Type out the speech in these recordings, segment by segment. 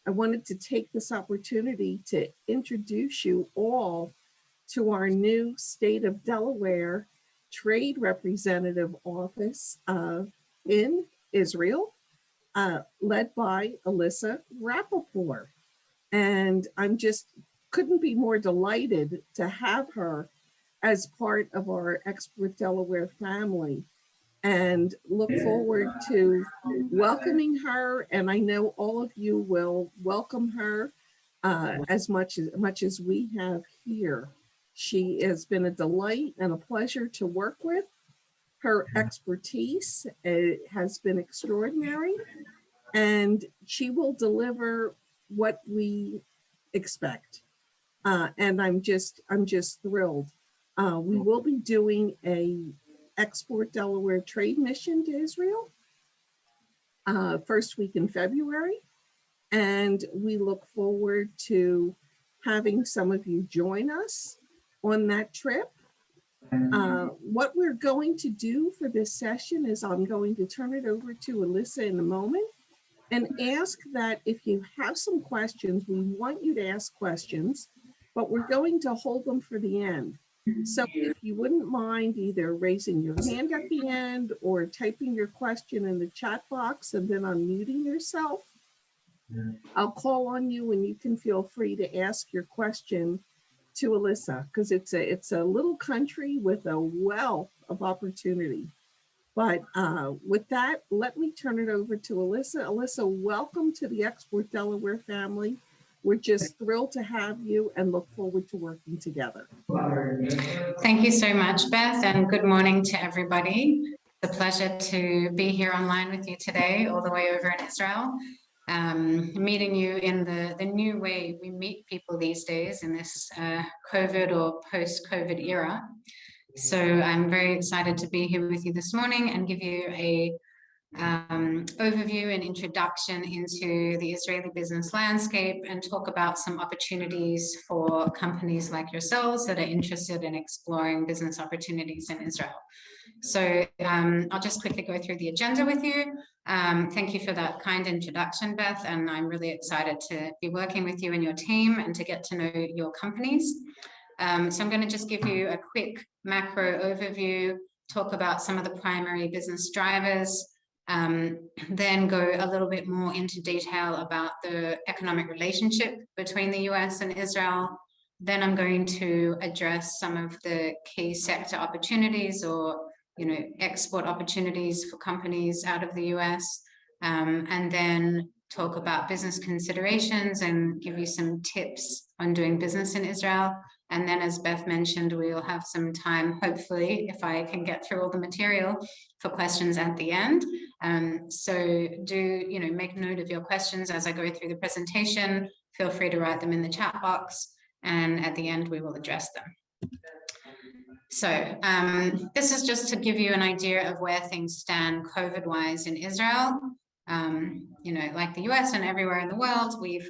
I wanted to take this opportunity to introduce you all to our new state of Delaware trade representative office in Israel, led by Elysa Rapoport. And I'm just couldn't be more delighted to have her as part of our Export Delaware family, and look forward to welcoming her. And I know all of you will welcome her as much as we have here. She has been a delight and a pleasure to work with. Her expertise has been extraordinary, and she will deliver what we expect. And I'm just thrilled. We will be doing a Export Delaware trade mission to Israel first week in February, and we look forward to having some of you join us on that trip. What we're going to do for this session is I'm going to turn it over to Elysa in a moment and ask that if you have some questions, we want you to ask questions, but we're going to hold them for the end. So if you wouldn't mind either raising your hand at the end or typing your question in the chat box and then unmuting yourself, I'll call on you and you can feel free to ask your question to Elysa, because it's a little country with a wealth of opportunity. But with that, let me turn it over to Elysa. Elysa, welcome to the Export Delaware family. We're just thrilled to have you and look forward to working together. Thank you so much, Beth, and good morning to everybody. It's a pleasure to be here online with you today, all the way over in Israel. Meeting you in the new way we meet people these days in this COVID or post-COVID era. So I'm very excited to be here with you this morning and give you a overview and introduction into the Israeli business landscape and talk about some opportunities for companies like yourselves that are interested in exploring business opportunities in Israel. So I'll just quickly go through the agenda with you. Thank you for that kind introduction, Beth, and I'm really excited to be working with you and your team and to get to know your companies. So I'm going to just give you a quick macro overview, talk about some of the primary business drivers, then go a little bit more into detail about the economic relationship between the US and Israel. Then I'm going to address some of the key sector opportunities or export opportunities for companies out of the US, and then talk about business considerations and give you some tips on doing business in Israel. And then, as Beth mentioned, we'll have some time, hopefully, if I can get through all the material, for questions at the end. So do, make note of your questions as I go through the presentation. Feel free to write them in the chat box, and at the end, we will address them. So this is just to give you an idea of where things stand COVID-wise in Israel. Like the US and everywhere in the world, we've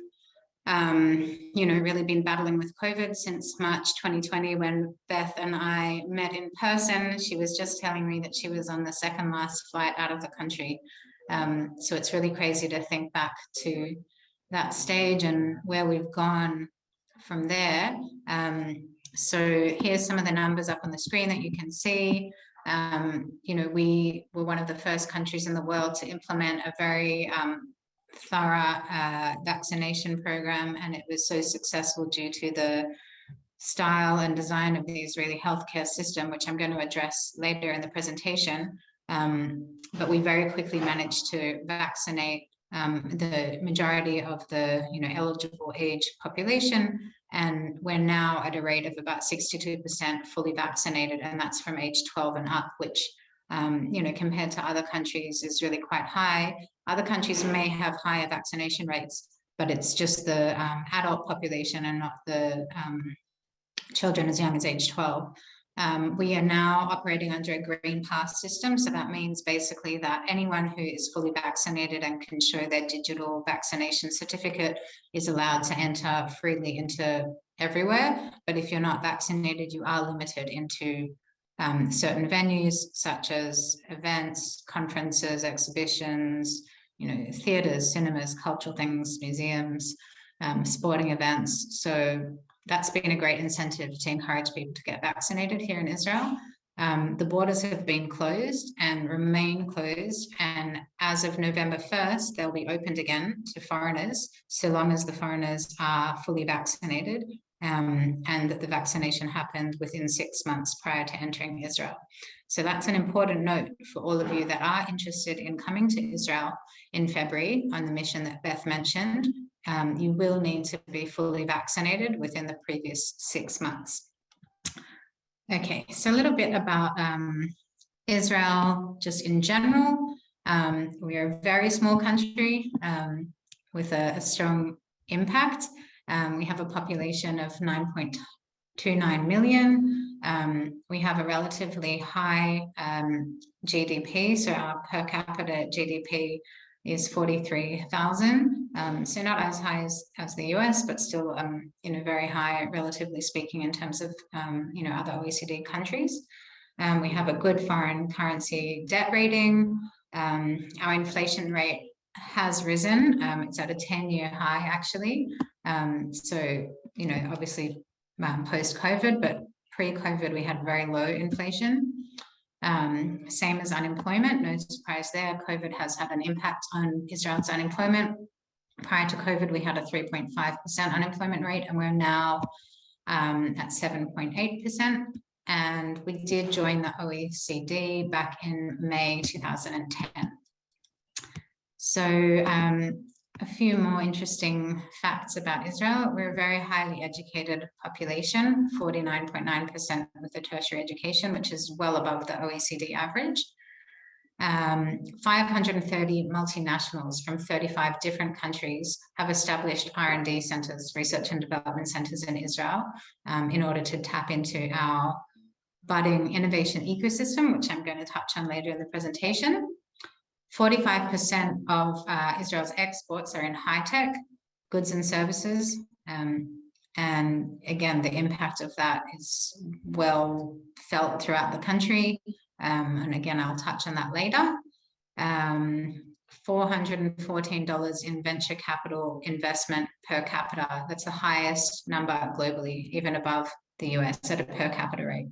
really been battling with COVID since March 2020 when Beth and I met in person. She was just telling me that she was on the second last flight out of the country. So it's really crazy to think back to that stage and where we've gone from there. So here's some of the numbers up on the screen that you can see. We were one of the first countries in the world to implement a very thorough vaccination program, and it was so successful due to the style and design of the Israeli healthcare system, which I'm going to address later in the presentation. But we very quickly managed to vaccinate the majority of the eligible age population, and we're now at a rate of about 62% fully vaccinated, and that's from age 12 and up, which compared to other countries is really quite high. Other countries may have higher vaccination rates, but it's just the adult population and not the children as young as age 12. We are now operating under a green pass system. So that means basically that anyone who is fully vaccinated and can show their digital vaccination certificate is allowed to enter freely into everywhere. But if you're not vaccinated, you are limited into certain venues such as events, conferences, exhibitions, theaters, cinemas, cultural things, museums, sporting events. So that's been a great incentive to encourage people to get vaccinated here in Israel. The borders have been closed and remain closed. And as of November 1st, they'll be opened again to foreigners, so long as the foreigners are fully vaccinated and that the vaccination happened within 6 months prior to entering Israel. So that's an important note for all of you that are interested in coming to Israel in February on the mission that Beth mentioned. You will need to be fully vaccinated within the previous 6 months. Okay, so a little bit about Israel just in general. We are a very small country with a strong impact. We have a population of 9.29 million. We have a relatively high GDP, so our per capita GDP is 43,000. So not as high as the US, but still very high, relatively speaking, in terms of other OECD countries. We have a good foreign currency debt rating. Our inflation rate has risen. It's at a 10-year high, actually. So, obviously post-COVID, but pre-COVID, we had very low inflation. Same as unemployment, no surprise there. COVID has had an impact on Israel's unemployment. Prior to COVID, we had a 3.5% unemployment rate, and we're now at 7.8%. And we did join the OECD back in May 2010. So a few more interesting facts about Israel. We're a very highly educated population, 49.9% with a tertiary education, which is well above the OECD average. 530 multinationals from 35 different countries have established R&D centers, research and development centers in Israel, in order to tap into our budding innovation ecosystem, which I'm going to touch on later in the presentation. 45% of Israel's exports are in high-tech goods and services. And again, the impact of that is well felt throughout the country. And again, I'll touch on that later. $414 in venture capital investment per capita. That's the highest number globally, even above the US at a per capita rate.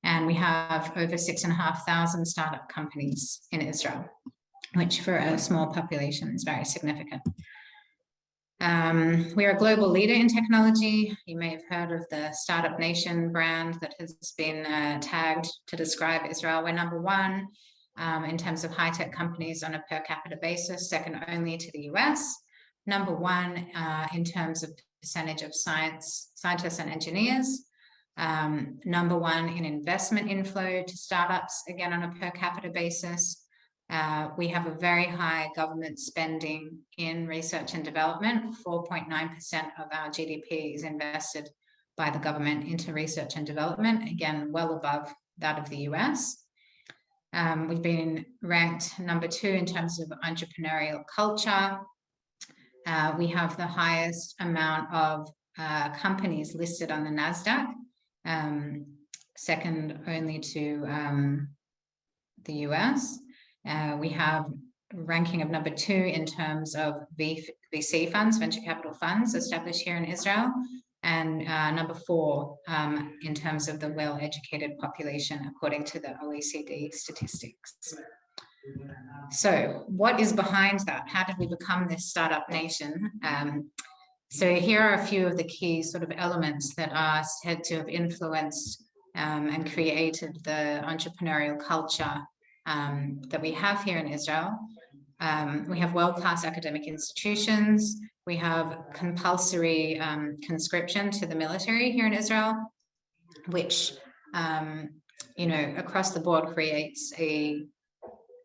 And we have over 6,500 startup companies in Israel, which for a small population is very significant. We're a global leader in technology. You may have heard of the Startup Nation brand that has been tagged to describe Israel. We're number one in terms of high-tech companies on a per capita basis, second only to the US. Number one in terms of percentage of scientists and engineers. Number one in investment inflow to startups, again on a per capita basis. We have a very high government spending in research and development. 4.9% of our GDP is invested by the government into research and development, again, well above that of the US. We've been ranked number 2 in terms of entrepreneurial culture. We have the highest amount of companies listed on the Nasdaq, second only to the US. We have a ranking of number 2 in terms of VC funds, venture capital funds established here in Israel, and number 4 in terms of the well-educated population, according to the OECD statistics. So what is behind that? How did we become this startup nation? So here are a few of the key sort of elements that are said to have influenced and created the entrepreneurial culture that we have here in Israel. We have world-class academic institutions. We have compulsory conscription to the military here in Israel, which, across the board creates a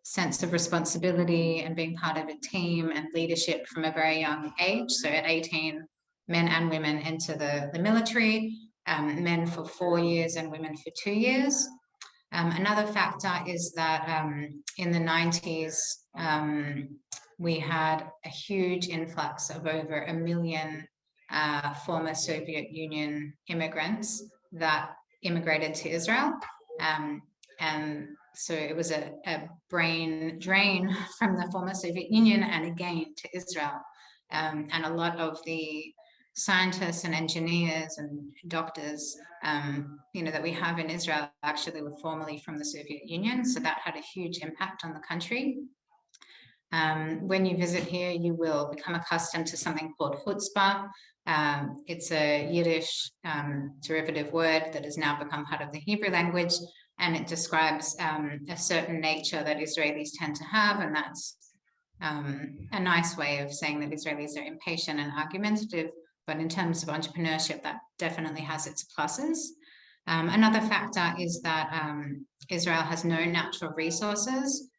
sense of responsibility and being part of a team and leadership from a very young age. So at 18, men and women enter the military, men for 4 years and women for 2 years. Another factor is that in the 90s, we had a huge influx of over 1 million former Soviet Union immigrants that immigrated to Israel. And So it was a brain drain from the former Soviet Union and again to Israel. And a lot of the scientists and engineers and doctors, that we have in Israel actually were formerly from the Soviet Union. So that had a huge impact on the country. When you visit here, you will become accustomed to something called chutzpah. It's a Yiddish derivative word that has now become part of the Hebrew language, and it describes a certain nature that Israelis tend to have, and that's a nice way of saying that Israelis are impatient and argumentative, but in terms of entrepreneurship, that definitely has its pluses. Another factor is that Israel has no natural resources.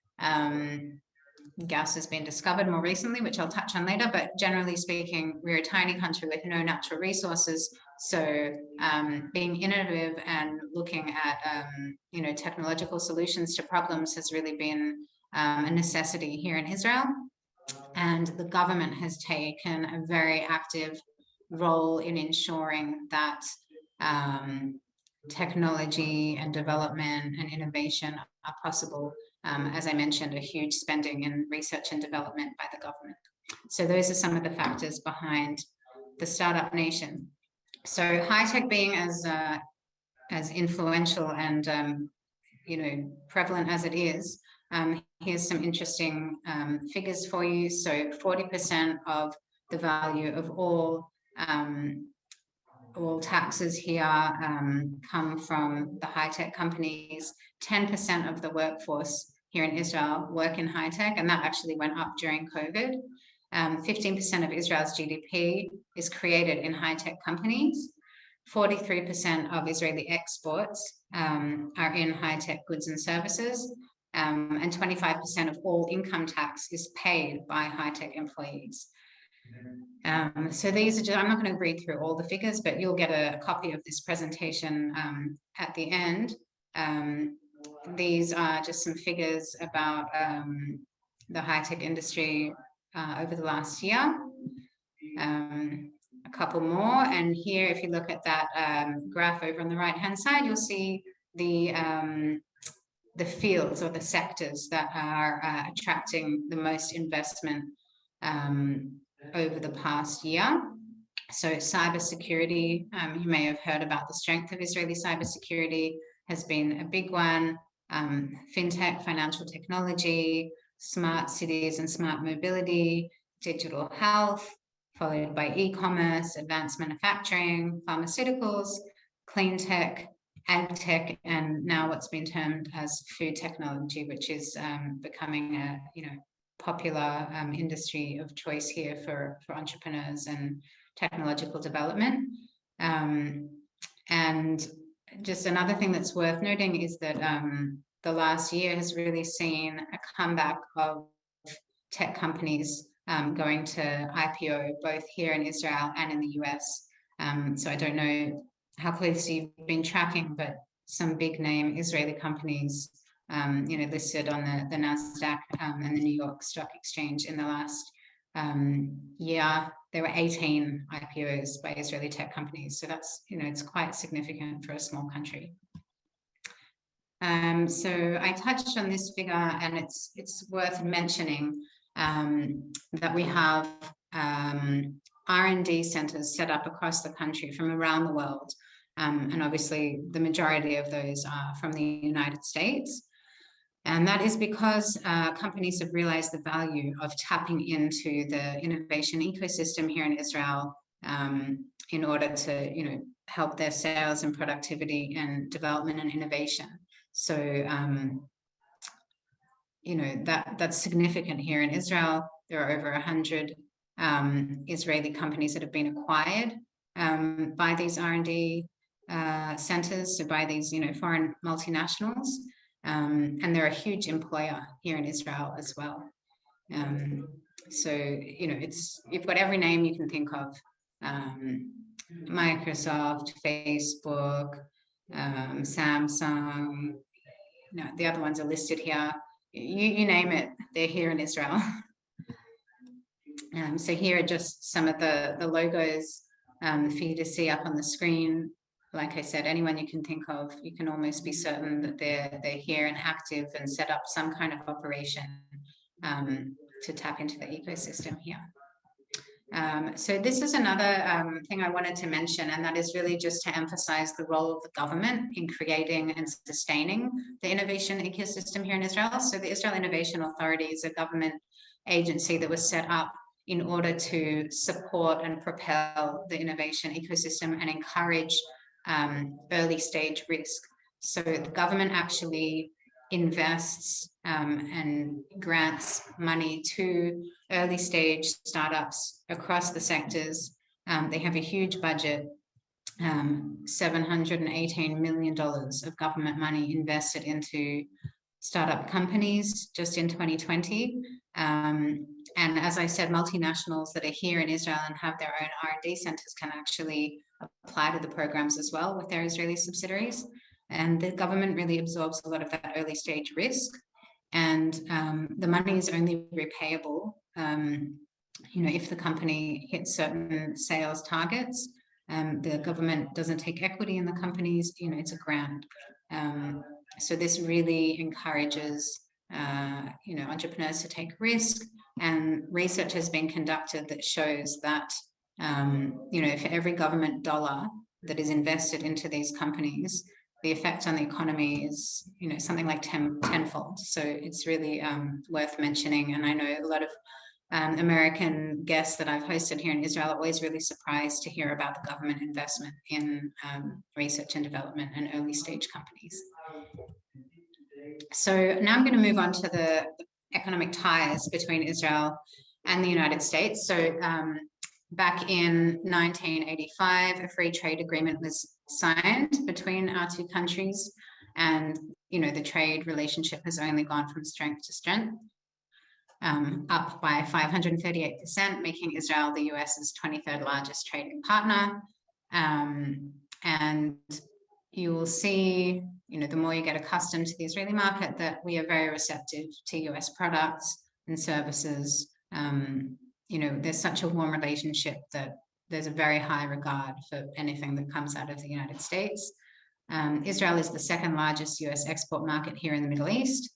Gas has been discovered more recently, which I'll touch on later, but generally speaking, we're a tiny country with no natural resources. So being innovative and looking at, technological solutions to problems has really been a necessity here in Israel. And the government has taken a very active role in ensuring that technology and development and innovation are possible. As I mentioned, a huge spending in research and development by the government. So those are some of the factors behind the startup nation. So high tech being as influential and prevalent as it is, here's some interesting figures for you. So 40% of the value of all taxes here come from the high-tech companies. 10% of the workforce here in Israel work in high-tech, and that actually went up during COVID. 15% of Israel's GDP is created in high-tech companies. 43% of Israeli exports are in high-tech goods and services, and 25% of all income tax is paid by high-tech employees. So these are just, I'm not going to read through all the figures, but you'll get a copy of this presentation at the end. These are just some figures about the high-tech industry over the last year. A couple more, and here, if you look at that graph over on the right-hand side, you'll see the fields or the sectors that are attracting the most investment over the past year. So cybersecurity, you may have heard about the strength of Israeli cybersecurity, has been a big one. Fintech, financial technology, smart cities and smart mobility, digital health, followed by e-commerce, advanced manufacturing, pharmaceuticals, clean tech, ag tech, and now what's been termed as food technology, which is becoming a popular industry of choice here for entrepreneurs and technological development. And just another thing that's worth noting is that the last year has really seen a comeback of tech companies going to IPO, both here in Israel and in the US. So I don't know how closely you've been tracking, but some big name Israeli companies listed on the Nasdaq and the New York Stock Exchange in the last year. There were 18 IPOs by Israeli tech companies. So that's, it's quite significant for a small country. So I touched on this figure, and it's worth mentioning that we have R&D centers set up across the country from around the world. And obviously the majority of those are from the United States. And that is because companies have realized the value of tapping into the innovation ecosystem here in Israel in order to, help their sales and productivity and development and innovation. So, that's significant here in Israel. There are over 100 Israeli companies that have been acquired by these R&D centers, so by these, foreign multinationals. And they're a huge employer here in Israel as well. So, you've got every name you can think of. Microsoft, Facebook, Samsung, the other ones are listed here. You name it, they're here in Israel. So here are just some of the logos for you to see up on the screen. like I said, anyone you can think of, you can almost be certain that they're here and active and set up some kind of operation to tap into the ecosystem here. So this is another thing I wanted to mention, and that is really just to emphasize the role of the government in creating and sustaining the innovation ecosystem here in Israel. So the Israel Innovation Authority is a government agency that was set up in order to support and propel the innovation ecosystem and encourage early stage risk. So the government actually invests and grants money to early stage startups across the sectors. They have a huge budget, $718 million of government money invested into startup companies just in 2020. And as I said, multinationals that are here in Israel and have their own R&D centers can actually apply to the programs as well with their Israeli subsidiaries. And the government really absorbs a lot of that early stage risk. And the money is only repayable, if the company hits certain sales targets. The government doesn't take equity in the companies, it's a grant. So this really encourages, entrepreneurs to take risk, and research has been conducted that shows that, for every government dollar that is invested into these companies, the effect on the economy is, something like tenfold. So it's really worth mentioning. And I know a lot of American guests that I've hosted here in Israel are always really surprised to hear about the government investment in research and development and early stage companies. So now I'm going to move on to the economic ties between Israel and the United States. So back in 1985, a free trade agreement was signed between our two countries, and the trade relationship has only gone from strength to strength, up by 538%, making Israel the US's 23rd largest trading partner. And you will see, the more you get accustomed to the Israeli market, that we are very receptive to US products and services. There's such a warm relationship that there's a very high regard for anything that comes out of the United States. Israel is the second largest US export market here in the Middle East.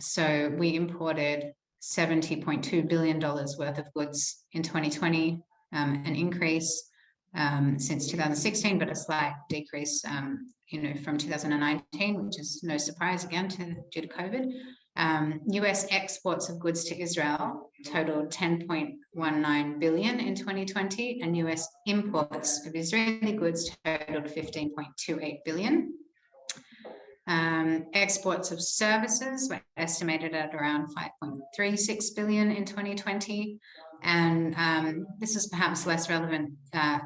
So we imported $70.2 billion worth of goods in 2020, an increase since 2016, but a slight decrease, from 2019, which is no surprise again due to COVID. US exports of goods to Israel totaled $10.19 billion in 2020, and US imports of Israeli goods totaled $15.28 billion. Exports of services were estimated at around $5.36 billion in 2020. And this is perhaps less relevant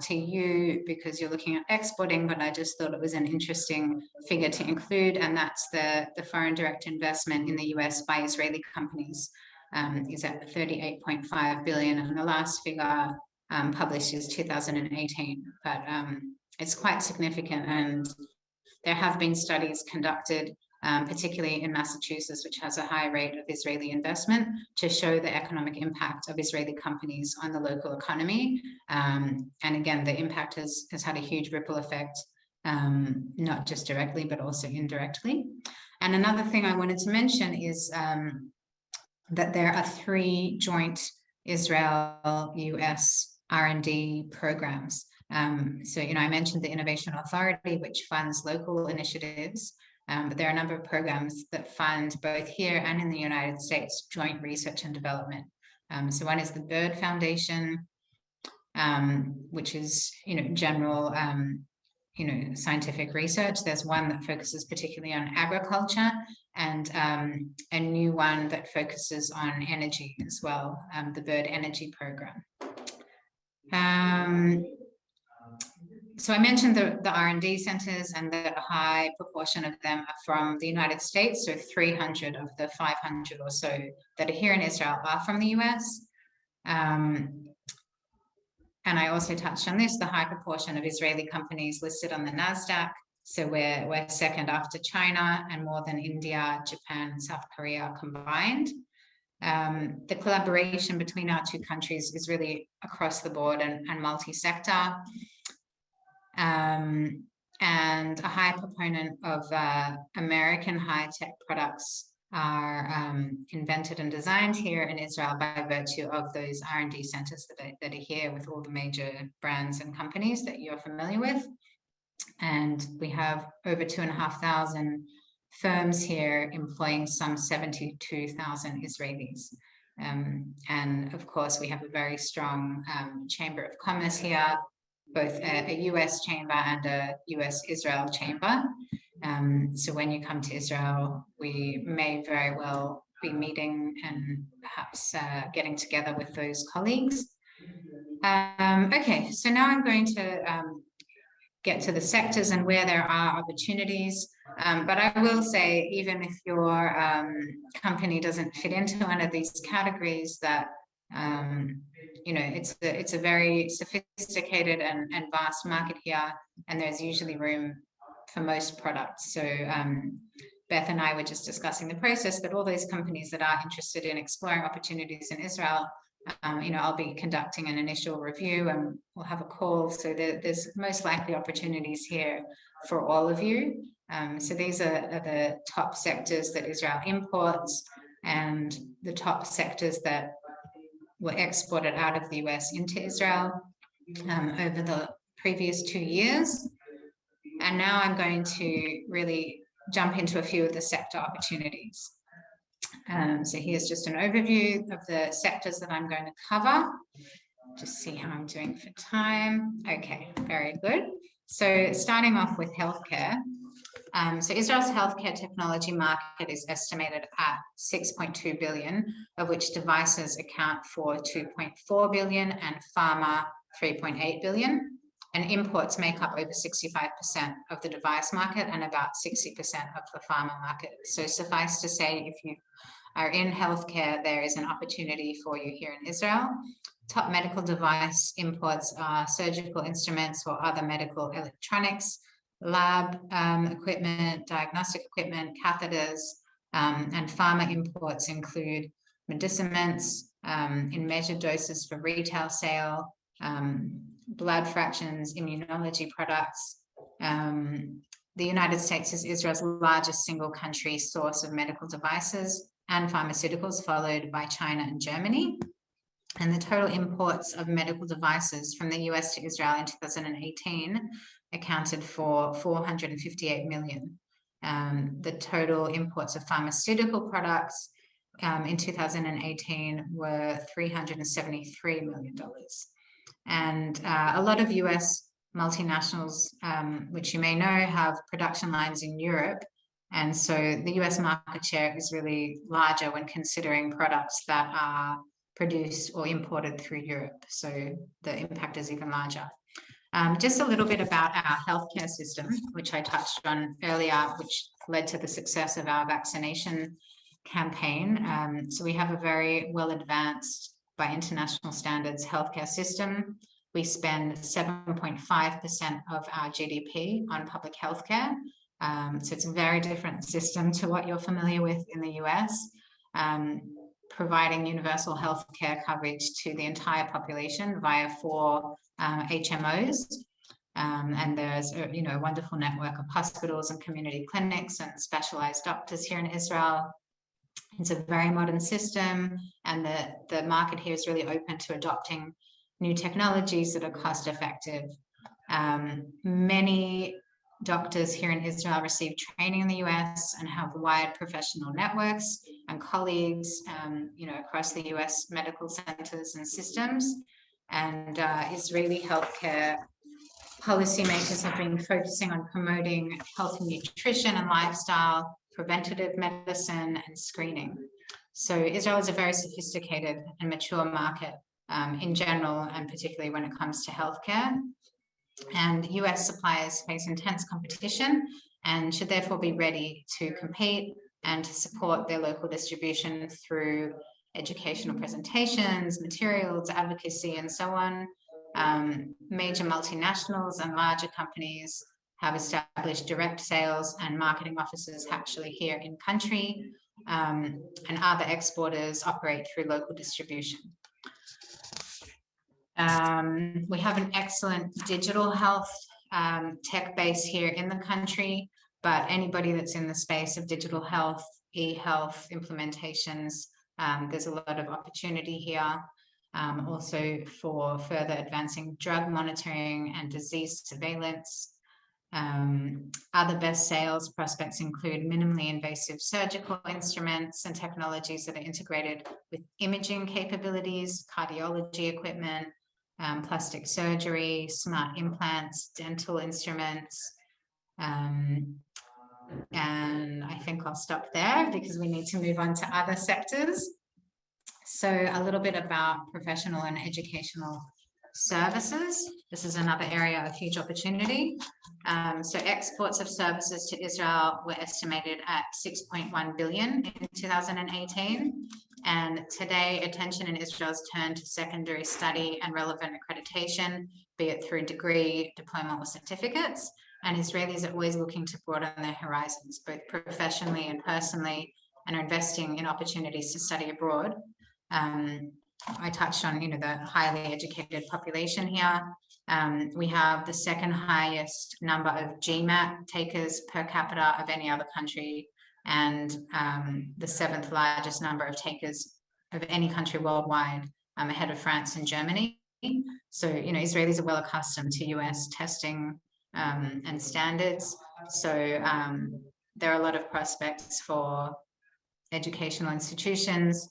to you because you're looking at exporting, but I just thought it was an interesting figure to include, and that's the foreign direct investment in the US by Israeli companies is at $38.5 billion, and the last figure published is 2018, but it's quite significant, and there have been studies conducted, particularly in Massachusetts, which has a high rate of Israeli investment, to show the economic impact of Israeli companies on the local economy. And again, the impact has had a huge ripple effect, not just directly, but also indirectly. And another thing I wanted to mention is that there are 3 joint Israel-US R&D programs. So, I mentioned the Innovation Authority, which funds local initiatives, but there are a number of programs that fund both here and in the United States joint research and development. So one is the Bird Foundation, which is, general, scientific research. There's one that focuses particularly on agriculture, and a new one that focuses on energy as well, the Bird Energy Program. So I mentioned the R&D centers, and that a high proportion of them are from the United States. So 300 of the 500 or so that are here in Israel are from the US. And I also touched on this, the high proportion of Israeli companies listed on the Nasdaq. So we're second after China, and more than India, Japan, and South Korea combined. The collaboration between our two countries is really across the board and multi-sector. and a high proponent of American high-tech products are invented and designed here in Israel by virtue of those R&D centers that are here with all the major brands and companies that you're familiar with. And we have over 2,500 firms here employing some 72,000 Israelis. And of course, we have a very strong Chamber of Commerce here, both a US chamber and a US-Israel chamber. So when you come to Israel, we may very well be meeting and perhaps getting together with those colleagues. Okay, so now I'm going to get to the sectors and where there are opportunities. But I will say, even if your company doesn't fit into one of these categories, that you know, it's a very sophisticated and vast market here, and there's usually room for most products. So Beth and I were just discussing the process, but all those companies that are interested in exploring opportunities in Israel, you know, I'll be conducting an initial review and we'll have a call. So there's most likely opportunities here for all of you. So these are the top sectors that Israel imports and the top sectors that were exported out of the US into Israel over the previous 2 years. And now I'm going to really jump into a few of the sector opportunities. So here's just an overview of the sectors that I'm going to cover. Just see how I'm doing for time. Okay, very good. So starting off with healthcare. So Israel's healthcare technology market is estimated at 6.2 billion, of which devices account for 2.4 billion and pharma 3.8 billion. And imports make up over 65% of the device market and about 60% of the pharma market. So suffice to say, if you are in healthcare, there is an opportunity for you here in Israel. Top medical device imports are surgical instruments or other medical electronics, lab equipment, diagnostic equipment, catheters, and pharma imports include medicaments in measured doses for retail sale, blood fractions, immunology products. The United States is Israel's largest single country source of medical devices and pharmaceuticals, followed by China and Germany. And the total imports of medical devices from the US to Israel in 2018 accounted for 458 million. The total imports of pharmaceutical products in 2018 were $373 million. And a lot of US multinationals, which you may know, have production lines in Europe. And so the US market share is really larger when considering products that are produced or imported through Europe. So the impact is even larger. Just a little bit about our healthcare system, which I touched on earlier, which led to the success of our vaccination campaign. So we have a very well advanced, by international standards, healthcare system. We spend 7.5% of our GDP on public healthcare. So it's a very different system to what you're familiar with in the US, providing universal healthcare coverage to the entire population via 4 HMOs. And there's a wonderful network of hospitals and community clinics and specialized doctors here in Israel. It's a very modern system, and the market here is really open to adopting new technologies that are cost effective. Many doctors here in Israel receive training in the US and have wide professional networks and colleagues, across the US medical centers and systems. And Israeli healthcare policymakers have been focusing on promoting health and nutrition and lifestyle, preventative medicine, and screening. So Israel is a very sophisticated and mature market in general, and particularly when it comes to healthcare. And US suppliers face intense competition and should therefore be ready to compete and to support their local distribution through educational presentations, materials, advocacy, and so on. Major multinationals and larger companies have established direct sales and marketing offices actually here in country, and other exporters operate through local distribution. We have an excellent digital health tech base here in the country, but anybody that's in the space of digital health, e-health implementations, there's a lot of opportunity here. Also for further advancing drug monitoring and disease surveillance. Other best sales prospects include minimally invasive surgical instruments and technologies that are integrated with imaging capabilities, cardiology equipment, plastic surgery, smart implants, dental instruments. And I think I'll stop there because we need to move on to other sectors. So a little bit about professional and educational services. This is another area of huge opportunity. So exports of services to Israel were estimated at 6.1 billion in 2018. And today, attention in Israel is turned to secondary study and relevant accreditation, be it through degree, diploma, or certificates. And Israelis are always looking to broaden their horizons, both professionally and personally, and are investing in opportunities to study abroad. I touched on, the highly educated population here. We have the second highest number of GMAT takers per capita of any other country, and the seventh largest number of takers of any country worldwide, ahead of France and Germany. So, Israelis are well accustomed to US testing and standards. So there are a lot of prospects for educational institutions.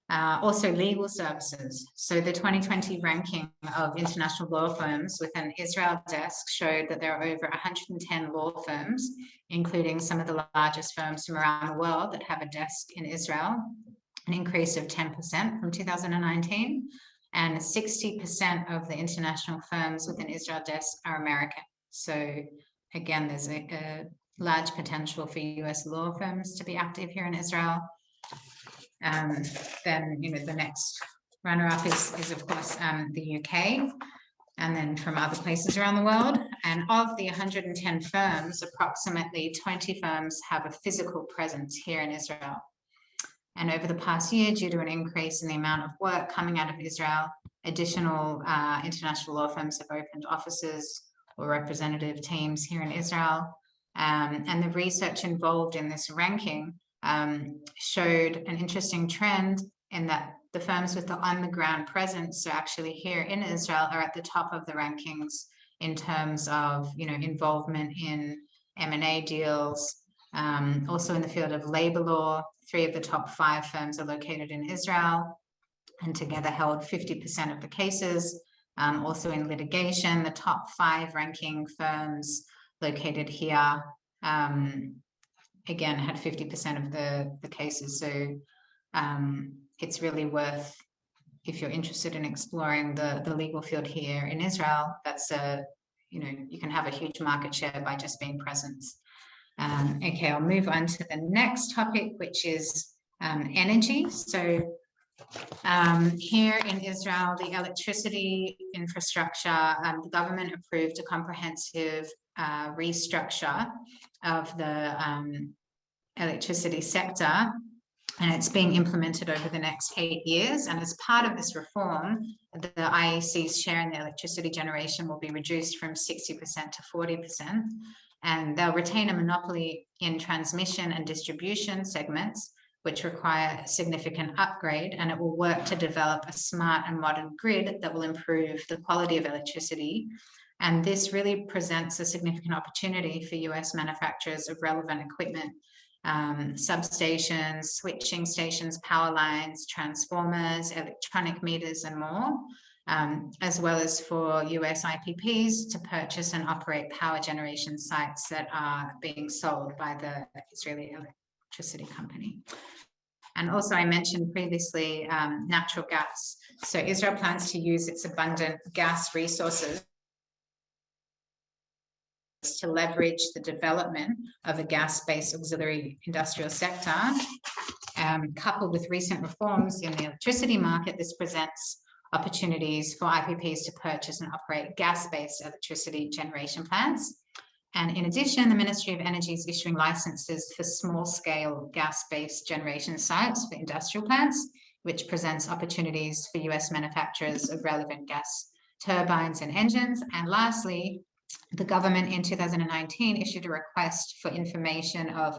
Also legal services. So the 2020 ranking of international law firms with an Israel desk showed that there are over 110 law firms, including some of the largest firms from around the world that have a desk in Israel, an increase of 10% from 2019. And 60% of the international firms with an Israel desk are American. So again, there's a large potential for US law firms to be active here in Israel. Then, the next runner-up is of course, the UK, and then from other places around the world. And of the 110 firms, approximately 20 firms have a physical presence here in Israel. And over the past year, due to an increase in the amount of work coming out of Israel, additional international law firms have opened offices or representative teams here in Israel. And the research involved in this ranking showed an interesting trend in that the firms with the on-the-ground presence, so actually here in Israel, are at the top of the rankings in terms of, involvement in M&A deals. Also in the field of labor law, 3 of the top 5 firms are located in Israel and together held 50% of the cases. Also in litigation, the top 5 ranking firms located here again had 50% of the cases. So it's really worth, if you're interested in exploring the legal field here in Israel, that's you can have a huge market share by just being present. Okay, I'll move on to the next topic, which is energy. So here in Israel, the electricity infrastructure, the government approved a comprehensive restructure of the electricity sector, and it's being implemented over the next 8 years. And as part of this reform, the IEC's share in the electricity generation will be reduced from 60% to 40%, and they'll retain a monopoly in transmission and distribution segments, which require a significant upgrade, and it will work to develop a smart and modern grid that will improve the quality of electricity. And this really presents a significant opportunity for US manufacturers of relevant equipment, substations, switching stations, power lines, transformers, electronic meters, and more, as well as for US IPPs to purchase and operate power generation sites that are being sold by the Israeli electricity company. And also, I mentioned previously natural gas. So Israel plans to use its abundant gas resources to leverage the development of a gas-based auxiliary industrial sector. Coupled with recent reforms in the electricity market, this presents opportunities for IPPs to purchase and operate gas-based electricity generation plants. And in addition, the Ministry of Energy is issuing licenses for small-scale gas-based generation sites for industrial plants, which presents opportunities for US manufacturers of relevant gas turbines and engines. And lastly, the government in 2019 issued a request for information of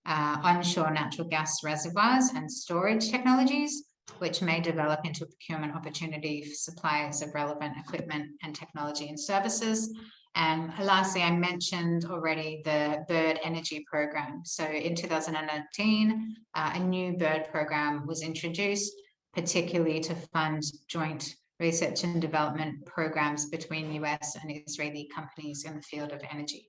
onshore natural gas reservoirs and storage technologies, which may develop into a procurement opportunity for suppliers of relevant equipment and technology and services. And lastly, I mentioned already the bird energy program. So in 2019, a new bird program was introduced, particularly to fund joint research and development programs between US and Israeli companies in the field of energy.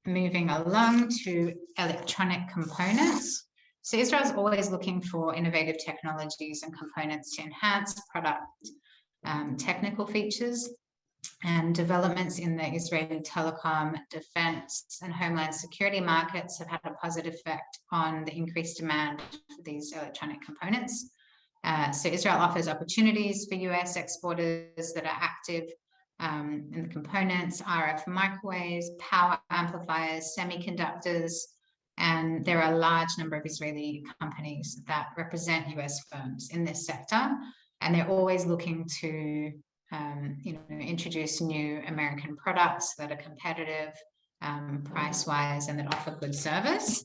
Moving along to electronic components. So Israel is always looking for innovative technologies and components to enhance product technical features, and developments in the Israeli telecom, defense, and homeland security markets have had a positive effect on the increased demand for these electronic components. So Israel offers opportunities for US exporters that are active in the components, RF microwaves, power amplifiers, semiconductors, and there are a large number of Israeli companies that represent US firms in this sector, and they're always looking to introduce new American products that are competitive price-wise and that offer good service.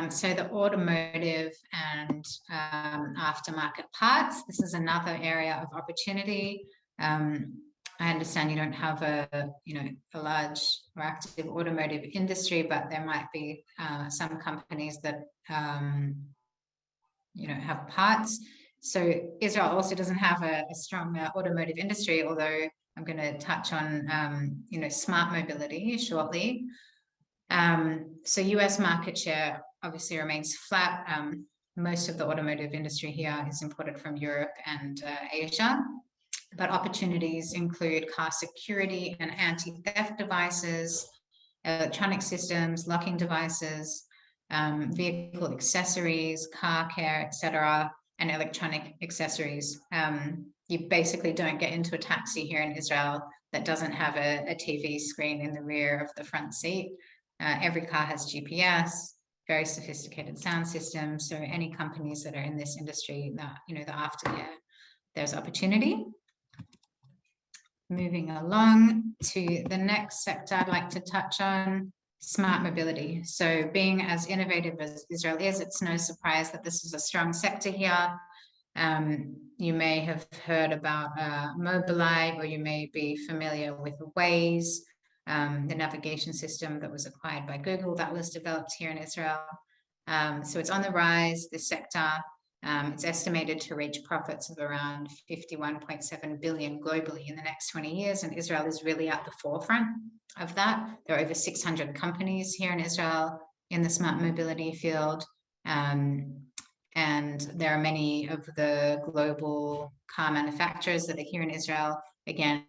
So the automotive and aftermarket parts, this is another area of opportunity. I understand you don't have a large or active automotive industry, but there might be some companies that have parts. So Israel also doesn't have a strong automotive industry, although I'm going to touch on smart mobility shortly. So US market share obviously remains flat. Most of the automotive industry here is imported from Europe and Asia, but opportunities include car security and anti-theft devices, electronic systems, locking devices, vehicle accessories, car care, etc., and electronic accessories. You basically don't get into a taxi here in Israel that doesn't have a TV screen in the rear of the front seat. Every car has GPS, very sophisticated sound systems. So any companies that are in this industry, the aftercare, there's opportunity. Moving along to the next sector I'd like to touch on, smart mobility. So being as innovative as Israel is, it's no surprise that this is a strong sector here. You may have heard about Mobileye, or you may be familiar with Waze, the navigation system that was acquired by Google that was developed here in Israel. So it's on the rise, this sector. It's estimated to reach profits of around 51.7 billion globally in the next 20 years, and Israel is really at the forefront of that. There are over 600 companies here in Israel in the smart mobility field, and there are many of the global car manufacturers that are here in Israel, again,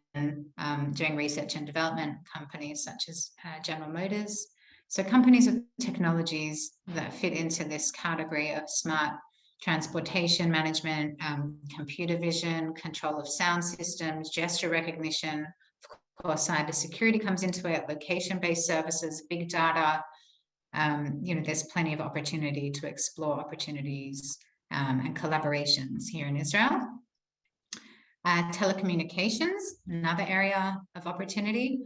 doing research and development, companies such as General Motors. So companies with technologies that fit into this category of smart transportation management, computer vision, control of sound systems, gesture recognition, of course, cybersecurity comes into it, location-based services, big data. There's plenty of opportunity to explore opportunities and collaborations here in Israel. Telecommunications, another area of opportunity.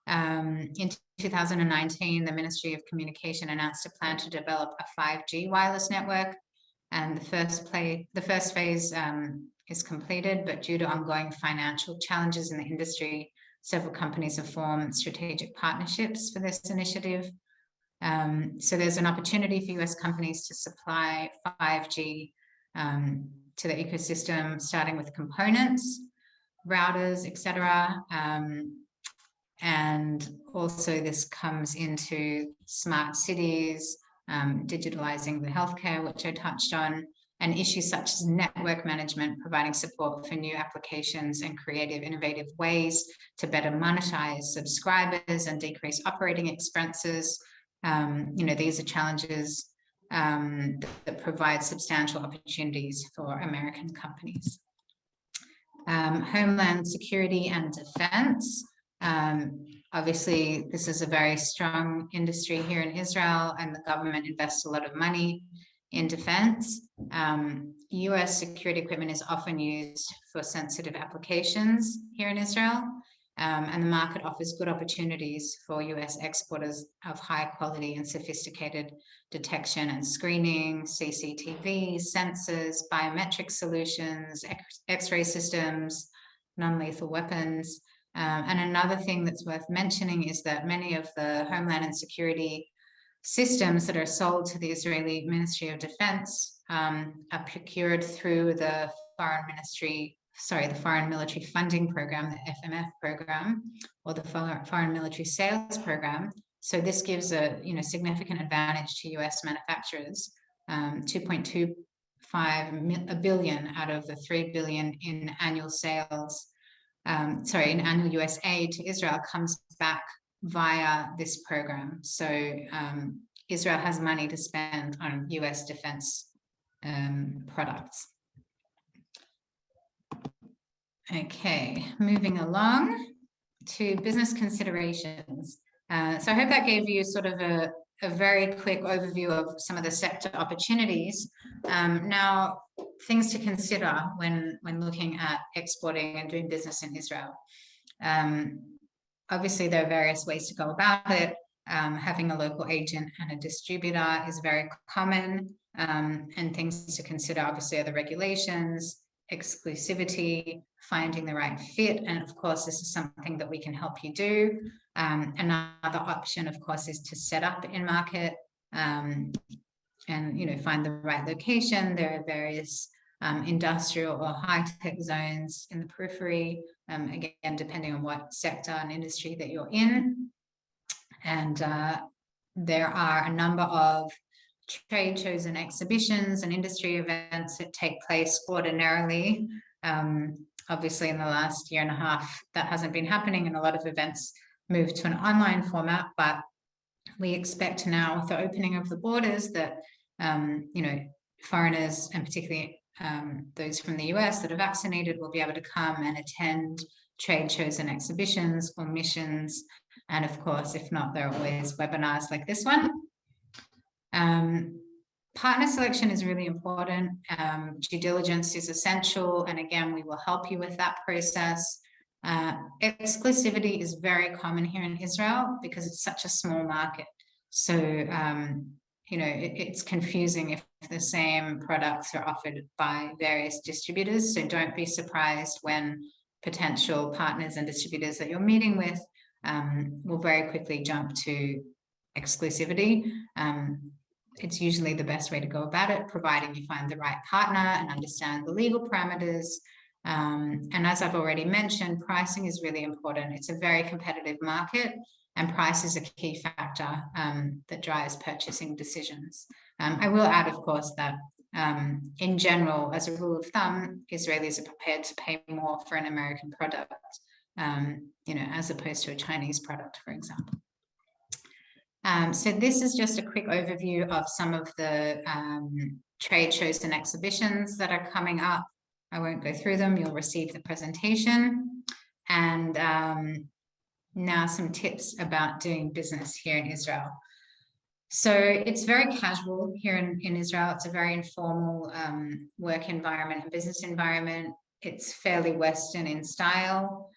In 2019, the Ministry of Communication announced a plan to develop a 5G wireless network, and the first phase is completed, but due to ongoing financial challenges in the industry, several companies have formed strategic partnerships for this initiative. So there's an opportunity for US companies to supply 5G to the ecosystem, starting with components, routers, etc. And also this comes into smart cities, digitalizing the healthcare, which I touched on, and issues such as network management, providing support for new applications and creative, innovative ways to better monetize subscribers and decrease operating expenses. These are challenges that provide substantial opportunities for American companies. Homeland security and defense. Obviously, this is a very strong industry here in Israel, and the government invests a lot of money in defense. US security equipment is often used for sensitive applications here in Israel, and the market offers good opportunities for US exporters of high quality and sophisticated detection and screening, CCTV, sensors, biometric solutions, X-ray systems, non-lethal weapons. And another thing that's worth mentioning is that many of the Homeland and Security systems that are sold to the Israeli Ministry of Defense are procured through the Foreign Military Funding Program, the FMF program, or the Foreign Military Sales Program. So this gives a significant advantage to US manufacturers. 2.25 billion out of the 3 billion in annual sales, in annual US aid to Israel comes back via this program. So Israel has money to spend on US defense products. Okay, moving along to business considerations. So I hope that gave you sort of a very quick overview of some of the sector opportunities. Now, things to consider when looking at exporting and doing business in Israel. Obviously, there are various ways to go about it. Having a local agent and a distributor is very common, and things to consider obviously are the regulations, exclusivity, finding the right fit, and of course this is something that we can help you do. Another option, of course, is to set up in market and find the right location. There are various industrial or high-tech zones in the periphery, again depending on what sector and industry that you're in. And there are a number of trade shows and exhibitions and industry events that take place ordinarily. Obviously in the last year and a half that hasn't been happening, and a lot of events moved to an online format, but we expect now with the opening of the borders that foreigners, and particularly those from the US that are vaccinated, will be able to come and attend trade shows and exhibitions or missions. And of course, if not, there are always webinars like this one. Partner selection is really important. Due diligence is essential. And again, we will help you with that process. Exclusivity is very common here in Israel because it's such a small market. So, it's confusing if the same products are offered by various distributors. So don't be surprised when potential partners and distributors that you're meeting with will very quickly jump to exclusivity. It's usually the best way to go about it, providing you find the right partner and understand the legal parameters. And as I've already mentioned, pricing is really important. It's a very competitive market, and price is a key factor that drives purchasing decisions. I will add, of course, that in general, as a rule of thumb, Israelis are prepared to pay more for an American product, as opposed to a Chinese product, for example. So this is just a quick overview of some of the trade shows and exhibitions that are coming up. I won't go through them. You'll receive the presentation. And now some tips about doing business here in Israel. So it's very casual here in Israel. It's a very informal work environment and business environment. It's fairly Western in style.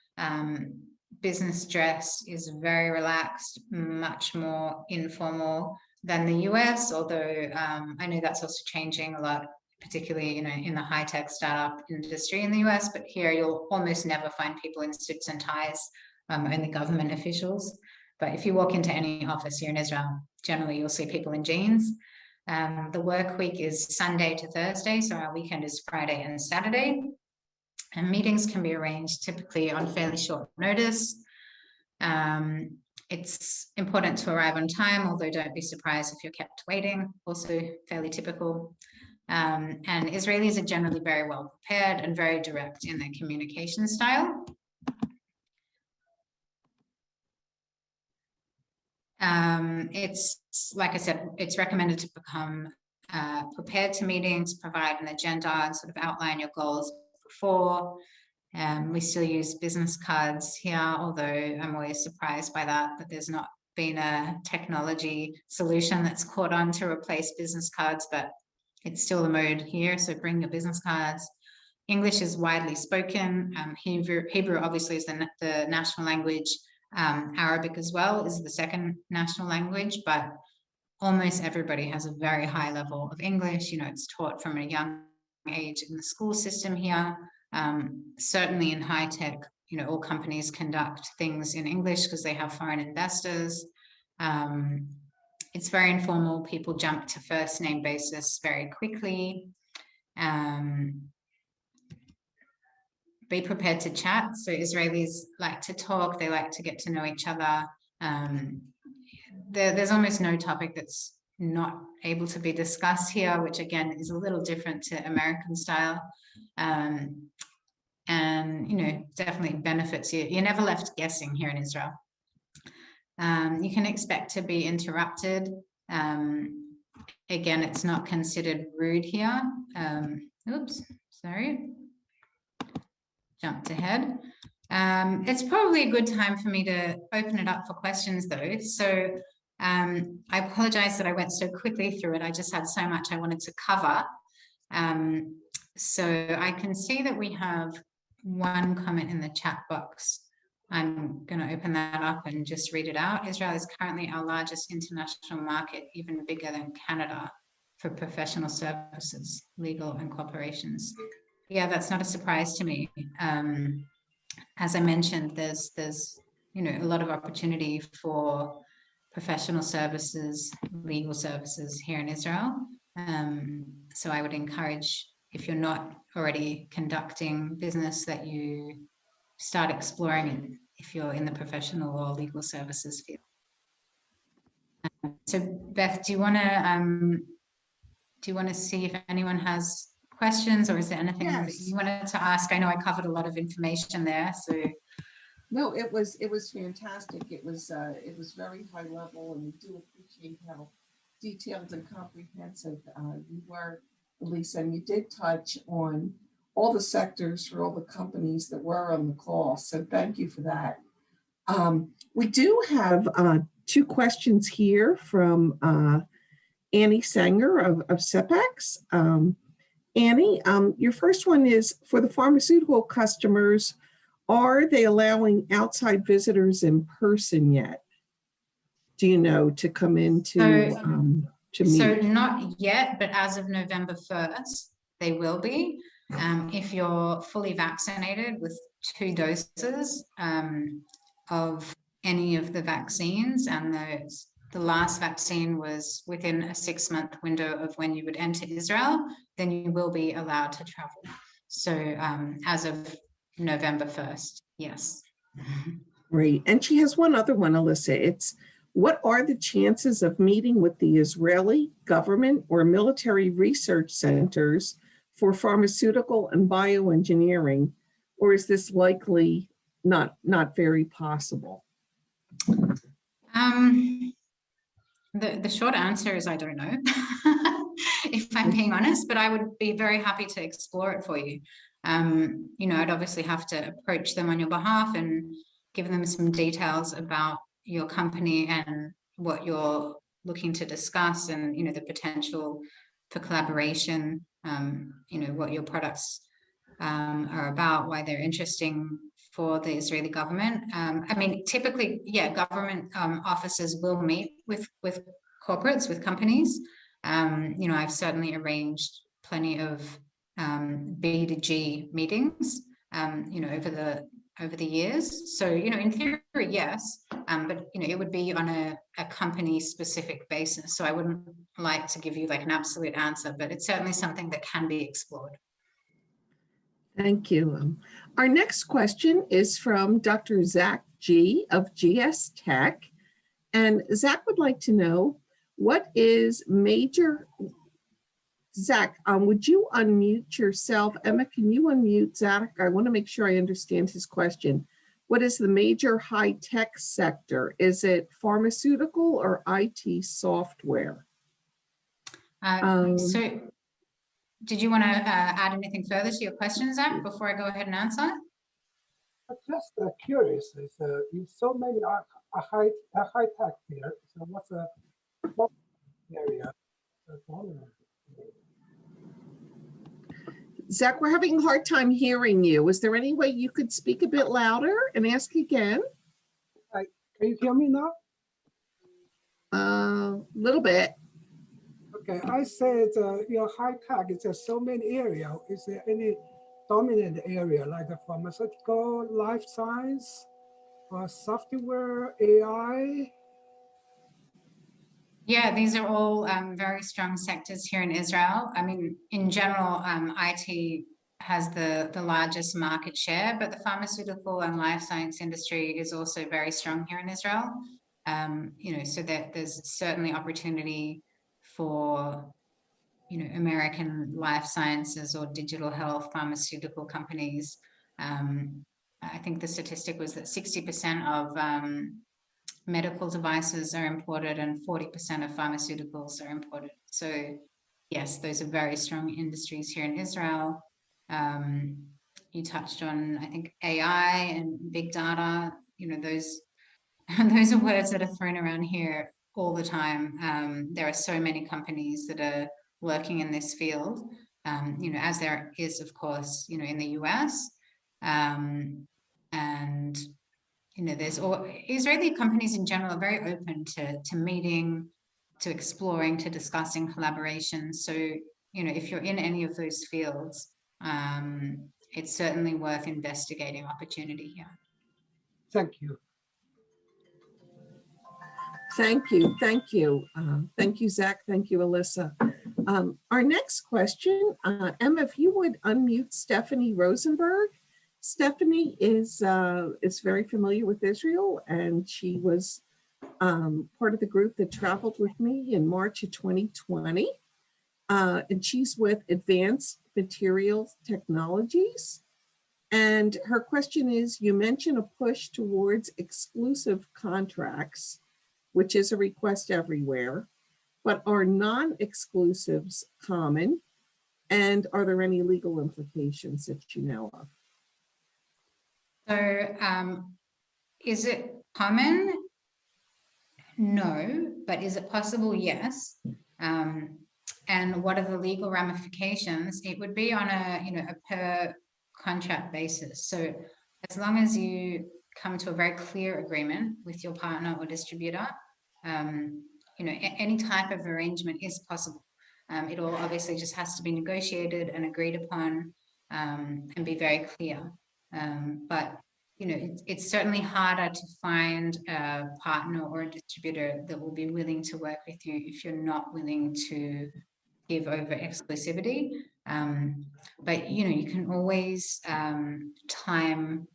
Business dress is very relaxed, much more informal than the US, although I know that's also changing a lot, particularly in the high-tech startup industry in the US, but here you'll almost never find people in suits and ties, only government officials. But if you walk into any office here in Israel, generally you'll see people in jeans. The work week is Sunday to Thursday, so our weekend is Friday and Saturday. And meetings can be arranged typically on fairly short notice. It's important to arrive on time, although don't be surprised if you're kept waiting, also fairly typical. And Israelis are generally very well prepared and very direct in their communication style. It's, like I said, it's recommended to become prepared to meetings, provide an agenda and sort of outline your goals before. We still use business cards here, although I'm always surprised by that there's not been a technology solution that's caught on to replace business cards, but it's still the mode here, so bring your business cards. English is widely spoken. Hebrew obviously is the national language. Arabic as well is the second national language, but almost everybody has a very high level of English. You know, it's taught from a young age in the school system here. Certainly in high tech, you know, all companies conduct things in English because they have foreign investors. It's very informal. People jump to first name basis very quickly. Be prepared to chat. So Israelis like to talk. They like to get to know each other. There's almost no topic that's not able to be discussed here, which again is a little different to American style. And, you know, definitely benefits you. You're never left guessing here in Israel. You can expect to be interrupted. Again, it's not considered rude here. Oops, sorry. Jumped ahead. It's probably a good time for me to open it up for questions though. So I apologize that I went so quickly through it. I just had so much I wanted to cover. So I can see that we have one comment in the chat box. I'm going to open that up and just read it out. Israel is currently our largest international market, even bigger than Canada, for professional services, legal and corporations. Yeah, that's not a surprise to me. As I mentioned, there's you know, a lot of opportunity for professional services, legal services here in Israel. So I would encourage, if you're not already conducting business, that you start exploring it if you're in the professional or legal services field. So Beth, do you want to see if anyone has questions, or is there anything that you wanted to ask? I know I covered a lot of information there, so. No, it was fantastic. It was very high level, and we do appreciate how detailed and comprehensive you were, Elysa, and you did touch on all the sectors for all the companies that were on the call. So thank you for that. We do have two questions here from Annie Sanger of CEPEX. Annie, your first one is, for the pharmaceutical customers, are they allowing outside visitors in person yet? Do you know, to come into to meet? So not yet, but as of November 1st, they will be. If you're fully vaccinated with 2 doses of any of the vaccines, and the last vaccine was within a 6-month window of when you would enter Israel, then you will be allowed to travel. So as of November 1st, yes. Great. And she has one other one, Elysa. It's, what are the chances of meeting with the Israeli government or military research centers for pharmaceutical and bioengineering, or is this likely not very possible? The short answer is I don't know, if I'm being honest, but I would be very happy to explore it for you. You know, I'd obviously have to approach them on your behalf and give them some details about your company and what you're looking to discuss, and, you know, the potential for collaboration, you know, what your products are about, why they're interesting for the Israeli government. I mean, typically, yeah, government officers will meet with corporates, with companies. You know, I've certainly arranged plenty of B2G meetings, you know, over the years. So, you know, in theory, yes, but, you know, it would be on a company specific basis. So I wouldn't like to give you like an absolute answer, but it's certainly something that can be explored. Thank you. Our next question is from Dr. Zach G. of GS Tech. And Zach would like to know, what is major... Zach, would you unmute yourself? Emma, can you unmute Zach? I want to make sure I understand his question. What is the major high-tech sector? Is it pharmaceutical or IT software? So did you want to add anything further to your question, Zach, before I go ahead and answer? I'm just curious. You so many are high tech here. So what's a area? Zach, we're having a hard time hearing you. Is there any way you could speak a bit louder and ask again? Can you hear me now? A little bit. Okay, I said your high tech is there so many areas. Is there any dominant area like the pharmaceutical, life science, or software, AI? Yeah, these are all very strong sectors here in Israel. I mean, in general, IT has the largest market share, but the pharmaceutical and life science industry is also very strong here in Israel. So that there's certainly opportunity for, American life sciences or digital health pharmaceutical companies. I think the statistic was that 60% of medical devices are imported and 40% of pharmaceuticals are imported. So yes, those are very strong industries here in Israel. You touched on, I think, AI and big data, those those are words that are thrown around here all the time. There are so many companies that are working in this field, as there is, of course, in the US. And there's all Israeli companies in general are very open to meeting, to exploring, to discussing collaboration. So, if you're in any of those fields, it's certainly worth investigating opportunity here. Thank you. Thank you. Thank you. Thank you, Zach. Thank you, Elysa. Our next question, Emma, if you would unmute Stephanie Rosenberg. Stephanie is very familiar with Israel, and she was part of the group that traveled with me in March of 2020. And she's with Advanced Materials Technologies. And her question is, you mentioned a push towards exclusive contracts, which is a request everywhere, but are non-exclusives common? And are there any legal implications that you know of? So is it common? No, but is it possible? Yes. And what are the legal ramifications? It would be on a per contract basis. So as long as you come to a very clear agreement with your partner or distributor, any type of arrangement is possible. It all obviously just has to be negotiated and agreed upon, and be very clear. But it's certainly harder to find a partner or a distributor that will be willing to work with you if you're not willing to give over exclusivity. But you can always time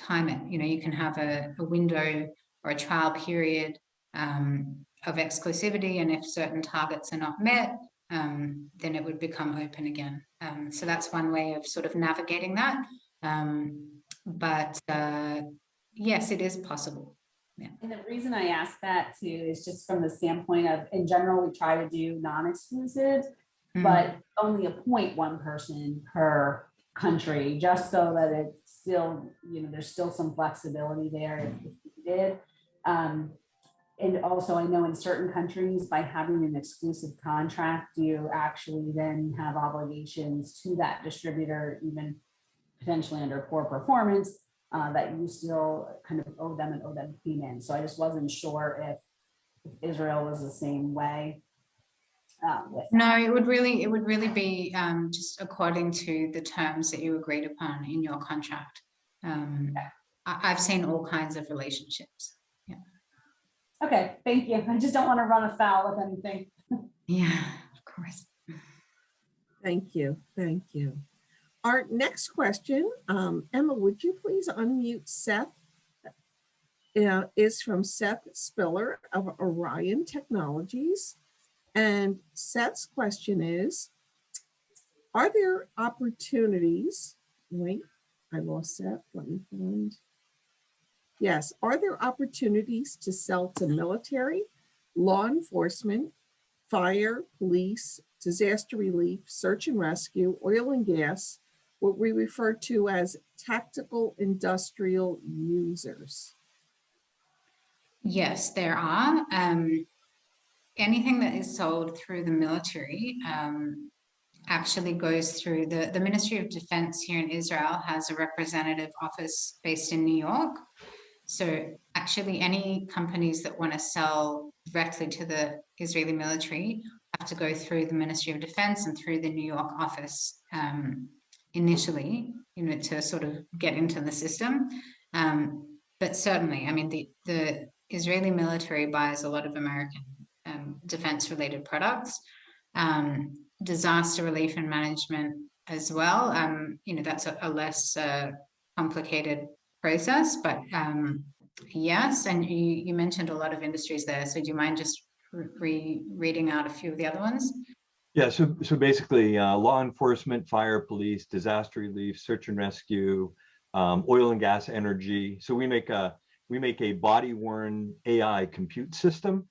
it. You can have a window or a trial period of exclusivity, and if certain targets are not met, then it would become open again. So that's one way of sort of navigating that. But yes, it is possible. Yeah. And the reason I ask that too is just from the standpoint of, in general, we try to do non-exclusive, but only appoint one person per country, just so that it's still, there's still some flexibility there if needed. And also, I know in certain countries, by having an exclusive contract, you actually then have obligations to that distributor, even potentially under poor performance, that you still kind of owe them and owe them payment. So I just wasn't sure if Israel was the same way. No, it would really be just according to the terms that you agreed upon in your contract. I've seen all kinds of relationships. Yeah. Okay, thank you. I just don't want to run afoul of anything. Yeah, of course. Thank you. Thank you. Our next question, Emma, would you please unmute Seth? Is from Seth Spiller of Orion Technologies. And Seth's question is, are there opportunities, wait, I lost Seth, let me find. Yes, are there opportunities to sell to military, law enforcement, fire, police, disaster relief, search and rescue, oil and gas, what we refer to as tactical industrial users? Yes, there are. Anything that is sold through the military actually goes through the Ministry of Defense here in Israel has a representative office based in New York. So actually any companies that want to sell directly to the Israeli military have to go through the Ministry of Defense and through the New York office initially, to sort of get into the system. But certainly, I mean, the Israeli military buys a lot of American defense-related products, disaster relief and management as well. That's a less complicated process, but yes, and you mentioned a lot of industries there. So do you mind just reading out a few of the other ones? Yeah, so basically law enforcement, fire, police, disaster relief, search and rescue, oil and gas, energy. So we make a body-worn AI compute system,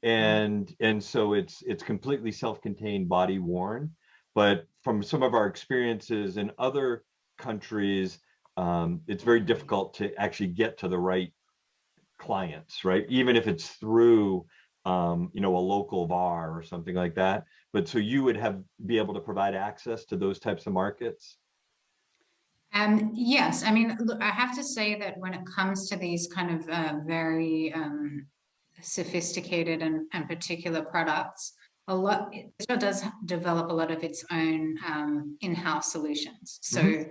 and so it's completely self-contained, body-worn. But from some of our experiences in other countries, it's very difficult to actually get to the right clients, right? Even if it's through a local VAR or something like that. But so you would be able to provide access to those types of markets? Yes, I mean, look, I have to say that when it comes to these kind of very sophisticated and particular products, Israel does develop a lot of its own in-house solutions. So,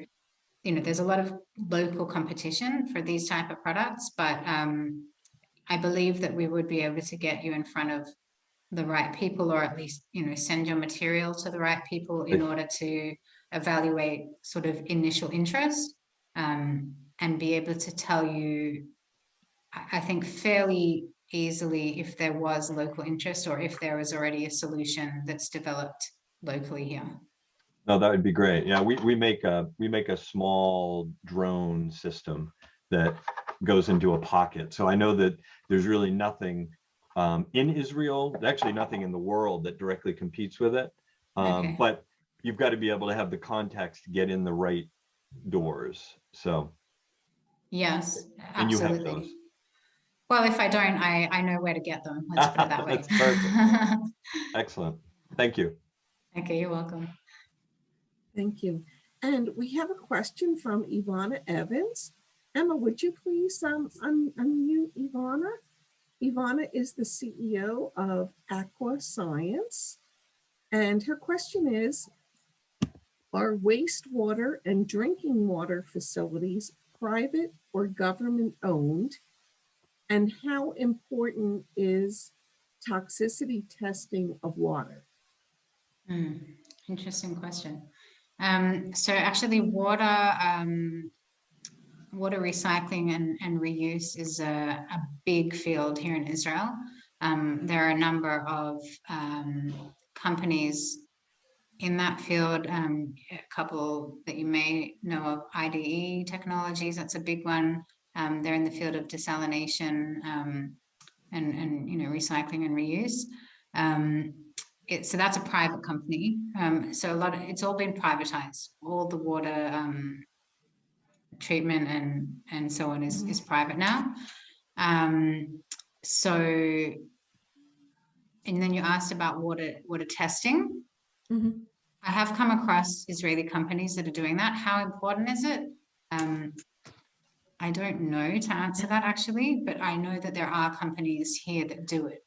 there's a lot of local competition for these type of products, but I believe that we would be able to get you in front of the right people, or at least, send your material to the right people in order to evaluate sort of initial interest, and be able to tell you, I think, fairly easily if there was local interest or if there was already a solution that's developed locally here. No, that would be great. Yeah, we make a small drone system that goes into a pocket. So I know that there's really nothing in Israel, actually nothing in the world that directly competes with it. Okay. But you've got to be able to have the contacts to get in the right doors. So yes, and you have absolutely. those. Well, if I don't, I know where to get them. Let's put it that way. That's perfect. Excellent. Thank you. Okay, you're welcome. Thank you. And we have a question from Ivana Evans. Emma, would you please unmute Ivana? Ivana is the CEO of Aqua Science. And her question is, are wastewater and drinking water facilities private or government owned? And how important is toxicity testing of water? Interesting question. So actually water recycling and reuse is a big field here in Israel. There are a number of companies in that field, a couple that you may know of, IDE Technologies, that's a big one. They're in the field of desalination and recycling and reuse. So that's a private company. So it's all been privatized. All the water treatment and so on is private now. So, and then you asked about water testing. I have come across Israeli companies that are doing that. How important is it? I don't know to answer that actually, but I know that there are companies here that do it.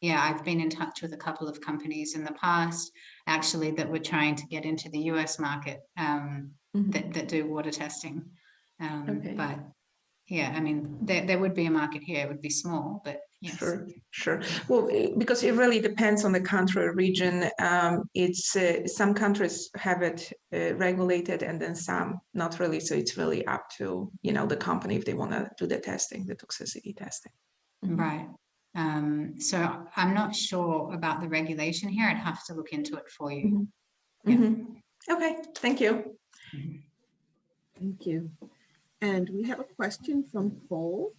Yeah, I've been in touch with a couple of companies in the past, actually, that were trying to get into the US market that do water testing. But yeah, I mean, there would be a market here. It would be small, but yes. Sure. Well, because it really depends on the country or region. It's some countries have it regulated, and then some not really. So it's really up to the company if they want to do the testing, the toxicity testing. Right. So I'm not sure about the regulation here. I'd have to look into it for you. Yeah. Okay. Thank you. Thank you. And we have a question from Cole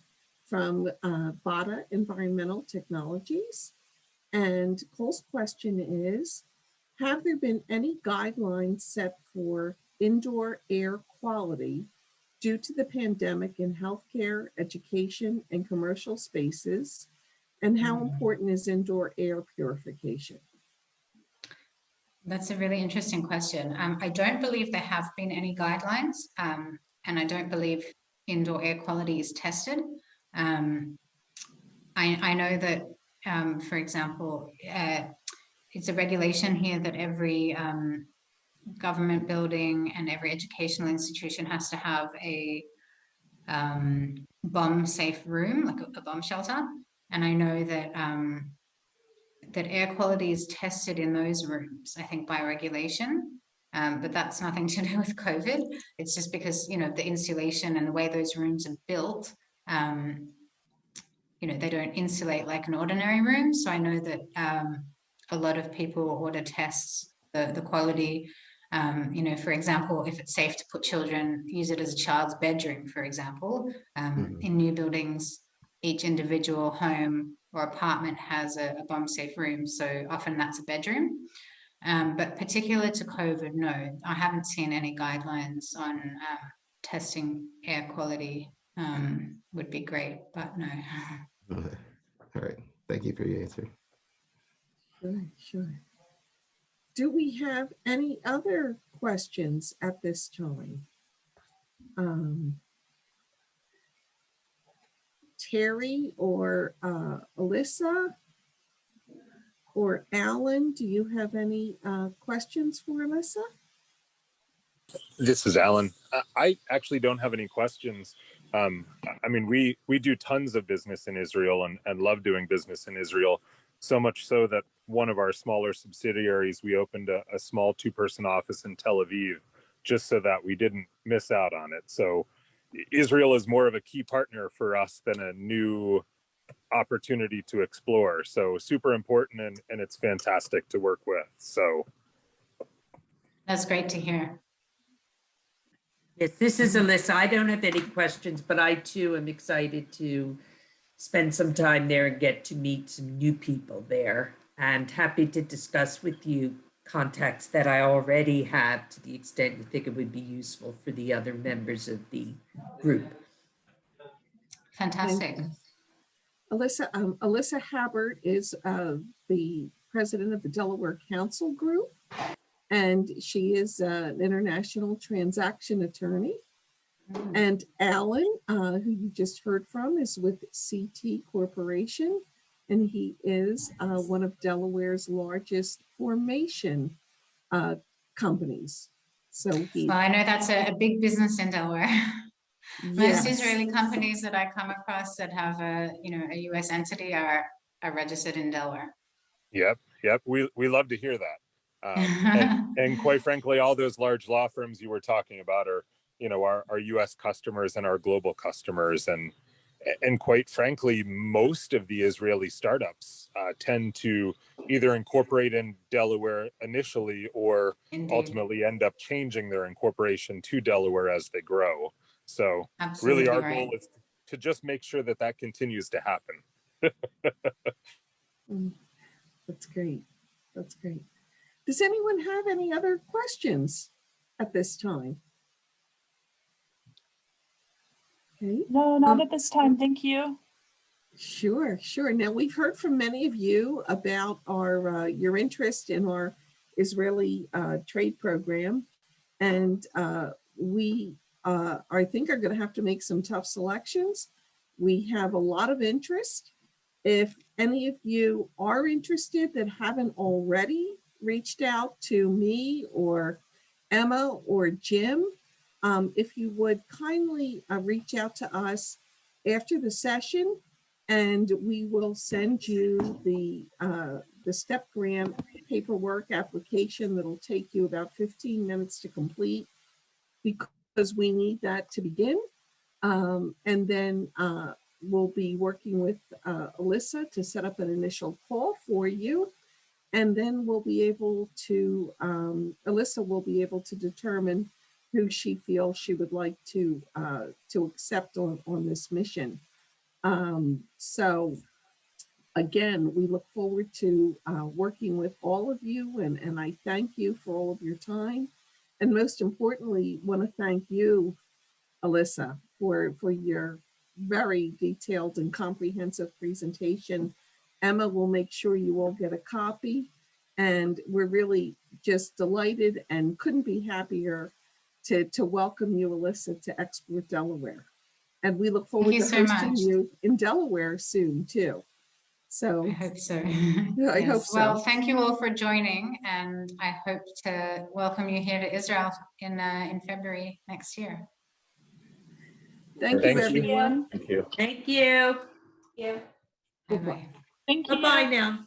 from Bada Environmental Technologies. And Cole's question is, have there been any guidelines set for indoor air quality due to the pandemic in healthcare, education, and commercial spaces? And how important is indoor air purification? That's a really interesting question. I don't believe there have been any guidelines, and I don't believe indoor air quality is tested. I know that, for example, it's a regulation here that every government building and every educational institution has to have a bomb-safe room, like a bomb shelter. And I know that that air quality is tested in those rooms, I think, by regulation. But that's nothing to do with COVID. It's just because, you know, the insulation and the way those rooms are built, you know, they don't insulate like an ordinary room. So I know that a lot of people order tests, the quality, you know, for example, if it's safe to put children, use it as a child's bedroom, for example. In new buildings, each individual home or apartment has a bomb-safe room. So often that's a bedroom. But particular to COVID, no, I haven't seen any guidelines on testing air quality. Would be great, but no. Okay. All right. Thank you for your answer. Sure, sure. Do we have any other questions at this time? Terry or Elysa or Alan, do you have any questions for Elysa? This is Alan. I actually don't have any questions. I mean, we do tons of business in Israel and love doing business in Israel, so much so that one of our smaller subsidiaries, we opened a small 2-person office in Tel Aviv just so that we didn't miss out on it. So Israel is more of a key partner for us than a new opportunity to explore. So super important, and it's fantastic to work with. So That's great to hear. Yes, this is Elysa. I don't have any questions, but I too am excited to spend some time there and get to meet some new people there, and happy to discuss with you contacts that I already have to the extent you think it would be useful for the other members of the group. Fantastic. Elysa Habert is the president of the Delaware Council Group, and she is an international transaction attorney. And Alan, who you just heard from, is with CT Corporation, and he is one of Delaware's largest formation companies. So Well, I know that's a big business in Delaware. yes. Most Israeli companies that I come across that have a US entity are registered in Delaware. Yep. We love to hear that. And quite frankly, all those large law firms you were talking about are, our US customers and our global customers. And quite frankly, most of the Israeli startups tend to either incorporate in Delaware initially or Indeed. ultimately end up changing their incorporation to Delaware as they grow. So Absolutely really our right. goal is to just make sure that that continues to happen. That's great. That's great. Does anyone have any other questions at this time? Okay. No, not at this time. Thank you. Sure. Now we've heard from many of you about our your interest in our Israeli trade program, and we I think are going to have to make some tough selections. We have a lot of interest. If any of you are interested that haven't already reached out to me or Emma or Jim, if you would kindly reach out to us after the session, and we will send you the STEP grant paperwork application that'll take you about 15 minutes to complete, because we need that to begin. And then we'll be working with Elysa to set up an initial call for you. And then we'll be able to, Elysa will be able to determine who she feels she would like to accept on this mission. So again, we look forward to working with all of you, and I thank you for all of your time. And most importantly, want to thank you, Elysa, for your very detailed and comprehensive presentation. Emma will make sure you all get a copy. And we're really just delighted and couldn't be happier to welcome you, Elysa, to Export Delaware. And we look forward you to so hosting much. you in Delaware soon too. So I hope so. I Yes. hope so. Well, thank you all for joining, and I hope to welcome you here to Israel in February next year. Thank Thank you, you. everyone. Thank you. Yeah. Bye-bye. Thank you. Bye-bye now.